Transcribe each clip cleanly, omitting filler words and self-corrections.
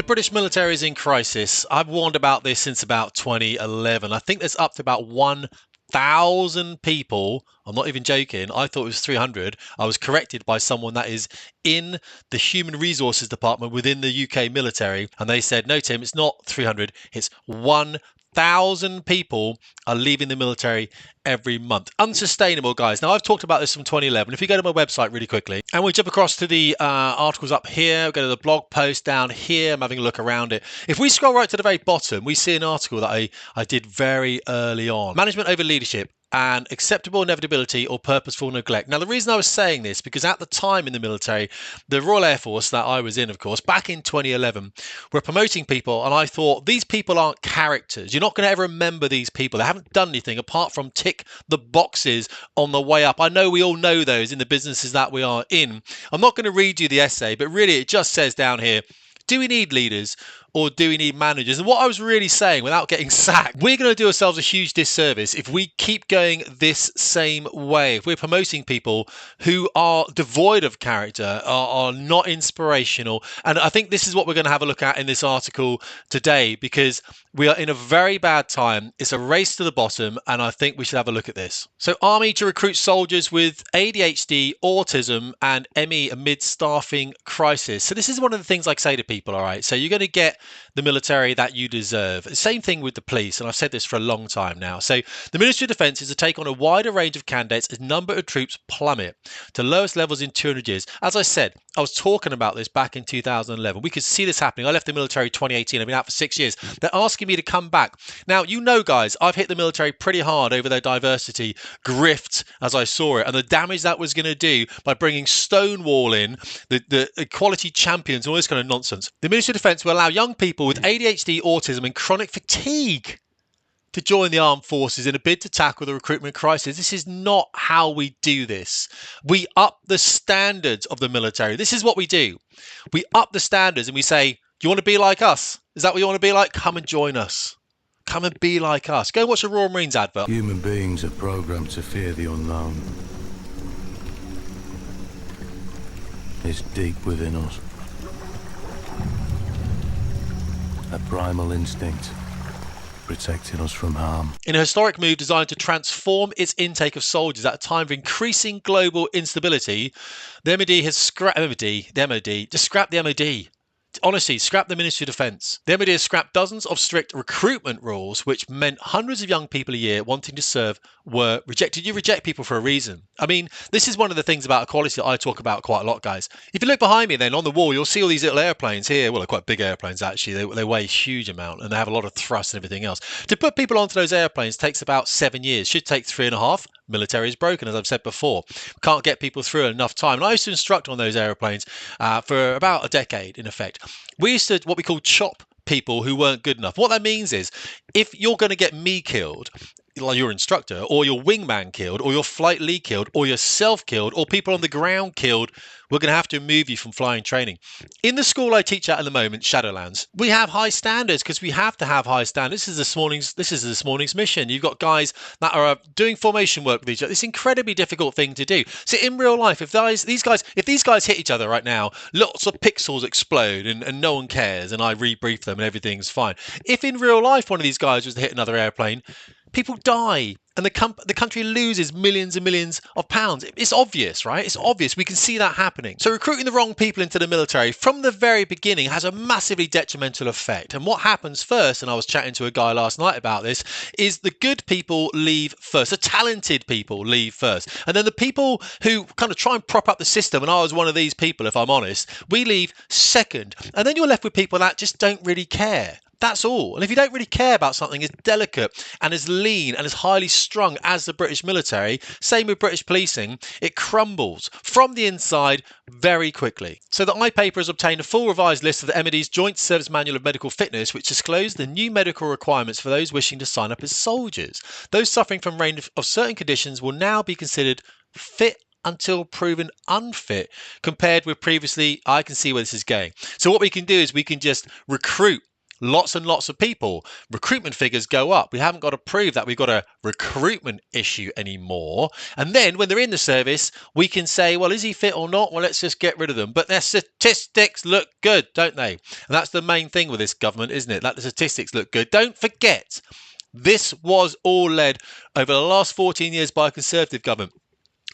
British military is in crisis. I've warned about this since about 2011. I think there's up to about 1,000 people. I'm not even joking. I thought it was 300. I was corrected by someone that is in the human resources department within the UK military. And they said, no, Tim, it's not 300. It's 1,000 people are leaving the military every month. Unsustainable, guys. Now, I've talked about this from 2011. If you go to my website really quickly, and we jump across to the articles up here, go to the blog post down here, I'm having a look around it. If we scroll right to the very bottom, we see an article that I did very early on. Management over leadership and acceptable inevitability or purposeful neglect. Now, the reason I was saying this, because at the time in the military, the Royal Air Force that I was in, of course, back in 2011, were promoting people, and I thought, these people aren't characters. You're not going to ever remember these people. They haven't done anything apart from tick the boxes on the way up. I know we all know those in the businesses that we are in. I'm not going to read you the essay, but really it just says down here, do we need leaders or do we need managers? And what I was really saying, without getting sacked, we're going to do ourselves a huge disservice if we keep going this same way. If we're promoting people who are devoid of character, are not inspirational. And I think this is what we're going to have a look at in this article today, because we are in a very bad time. It's a race to the bottom, and I think we should have a look at this. So, Army to recruit soldiers with ADHD, autism, and ME amid staffing crisis. So this is one of the things I say to people, all right? So you're going to get the military that you deserve. Same thing with the police, and I've said this for a long time now. So the Ministry of Defence is to take on a wider range of candidates as number of troops plummet to lowest levels in 200 years. As I said, I was talking about this back in 2011. We could see this happening. I left the military 2018. I've been out for 6 years. They're asking me to come back. Now, you know, guys, I've hit the military pretty hard over their diversity grift as I saw it, and the damage that was going to do by bringing Stonewall in, the equality champions, all this kind of nonsense. The Ministry of Defence will allow young people with ADHD, autism, and chronic fatigue to join the armed forces in a bid to tackle the recruitment crisis. This is not how we do this. We up the standards of the military. This is what we do. We up the standards and we say, do you want to be like us? Is that what you want to be like? Come and join us. Come and be like us. Go and watch a Royal Marines advert. Human beings are programmed to fear the unknown. It's deep within us. A primal instinct, protecting us from harm. In a historic move designed to transform its intake of soldiers at a time of increasing global instability, the MOD has scrapped the MOD. Honestly, scrap the Ministry of Defence. The MOD has scrapped dozens of strict recruitment rules, which meant hundreds of young people a year wanting to serve were rejected. You reject people for a reason. I mean, this is one of the things about equality that I talk about quite a lot, guys. If you look behind me then, on the wall, you'll see all these little airplanes here. Well, they're quite big airplanes, actually. They weigh a huge amount, and they have a lot of thrust and everything else. To put people onto those airplanes takes about 7 years. Should take 3.5. Military is broken, as I've said before. Can't get people through in enough time. And I used to instruct on those airplanes for about a decade, in effect. We used to what we call chop people who weren't good enough. What that means is, if you're going to get me killed, like your instructor, or your wingman killed, or your flight lead killed, or yourself killed, or people on the ground killed, we're going to have to remove you from flying training. In the school I teach at the moment, Shadowlands, we have high standards because we have to have high standards. This is this morning's mission. You've got guys that are doing formation work with each other. It's an incredibly difficult thing to do. So in real life, if these guys hit each other right now, lots of pixels explode and no one cares, and I rebrief them and everything's fine. If in real life one of these guys was to hit another airplane, people die and the country loses millions and millions of pounds. It's obvious, right? It's obvious. We can see that happening. So recruiting the wrong people into the military from the very beginning has a massively detrimental effect. And what happens first, and I was chatting to a guy last night about this, is the good people leave first. The talented people leave first. And then the people who kind of try and prop up the system, and I was one of these people, if I'm honest, we leave second. And then you're left with people that just don't really care. That's all. And if you don't really care about something as delicate and as lean and as highly strung as the British military, same with British policing, it crumbles from the inside very quickly. So the iPaper has obtained a full revised list of the MOD's Joint Service Manual of Medical Fitness, which disclosed the new medical requirements for those wishing to sign up as soldiers. Those suffering from a range of certain conditions will now be considered fit until proven unfit, compared with previously. I can see where this is going. So what we can do is we can just recruit lots and lots of people. Recruitment figures go up. We haven't got to prove that we've got a recruitment issue anymore. And then when they're in the service, we can say, well, is he fit or not? Well, let's just get rid of them. But their statistics look good, don't they? And that's the main thing with this government, isn't it? That the statistics look good. Don't forget, this was all led over the last 14 years by a Conservative government.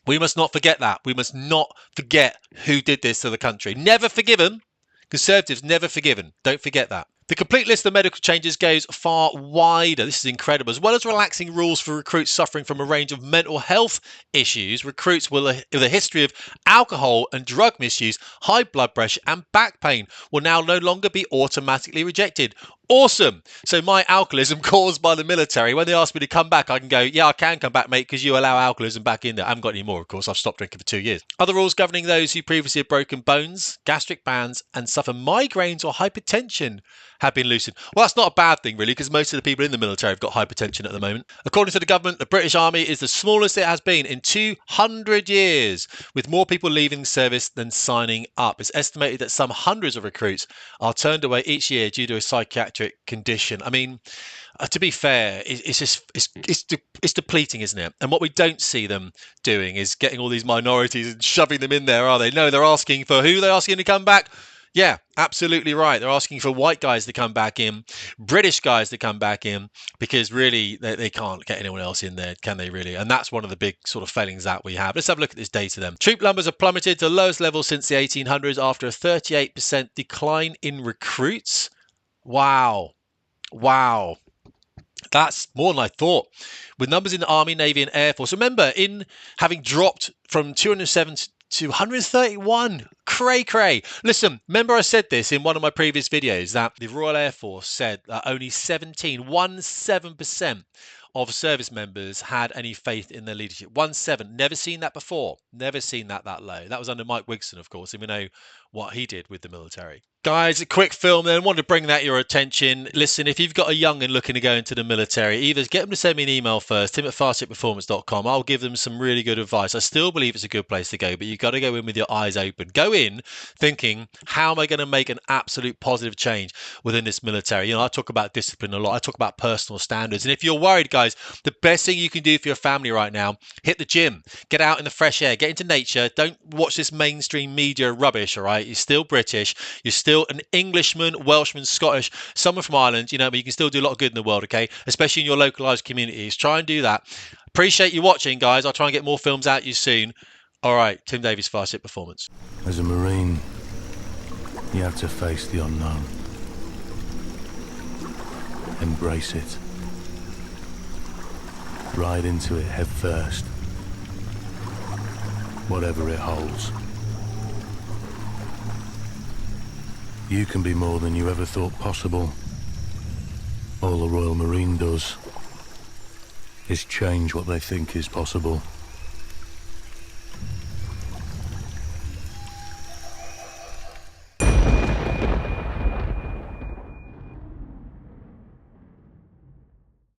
We must not forget that. We must not forget who did this to the country. Never forgiven. Conservatives never forgiven. Don't forget that. The complete list of medical changes goes far wider. This is incredible. As well as relaxing rules for recruits suffering from a range of mental health issues, recruits with a history of alcohol and drug misuse, high blood pressure and back pain will now no longer be automatically rejected. Awesome. So my alcoholism caused by the military, when they ask me to come back, I can go, yeah, I can come back, mate, because you allow alcoholism back in there. I haven't got any more, of course. I've stopped drinking for 2 years. Other rules governing those who previously had broken bones, gastric bands, and suffer migraines or hypertension have been loosened. Well, that's not a bad thing, really, because most of the people in the military have got hypertension at the moment. According to the government, the British Army is the smallest it has been in 200 years, with more people leaving the service than signing up. It's estimated that some hundreds of recruits are turned away each year due to a psychiatric condition. I mean, to be fair, it's depleting, isn't it? And what we don't see them doing is getting all these minorities and shoving them in there, are they? No, they're asking for who? They're asking to come back. Yeah, absolutely right. They're asking for white guys to come back in, British guys to come back in, because really they can't get anyone else in there, can they really? And that's one of the big sort of failings that we have. Let's have a look at this data then. Troop numbers have plummeted to the lowest level since the 1800s after a 38% decline in recruits. Wow. That's more than I thought. With numbers in the Army, Navy and Air Force. Remember, in having dropped from 207 to 131. Cray. Listen, remember I said this in one of my previous videos that the Royal Air Force said that only 17% of service members had any faith in their leadership. 17. Never seen that before. Never seen that low. That was under Mike Wigson, of course, and we know what he did with the military. Guys, a quick film then. Wanted to bring that your attention. Listen, if you've got a young'un looking to go into the military, either get them to send me an email first, tim@fastjetperformance.com. I'll give them some really good advice. I still believe it's a good place to go, but you've got to go in with your eyes open. Go in thinking, how am I going to make an absolute positive change within this military? You know, I talk about discipline a lot. I talk about personal standards. And if you're worried, guys, the best thing you can do for your family right now, hit the gym, get out in the fresh air, get into nature. Don't watch this mainstream media rubbish, all right? You're still British. You're still an Englishman, Welshman, Scottish, someone from Ireland, you know, but you can still do a lot of good in the world, okay? Especially in your localized communities. Try and do that. Appreciate you watching, guys. I'll try and get more films out you soon. All right, Tim Davies, Fast Jet Performance. As a Marine, you have to face the unknown. Embrace it. Ride into it head first. Whatever it holds. You can be more than you ever thought possible. All the Royal Marine does is change what they think is possible.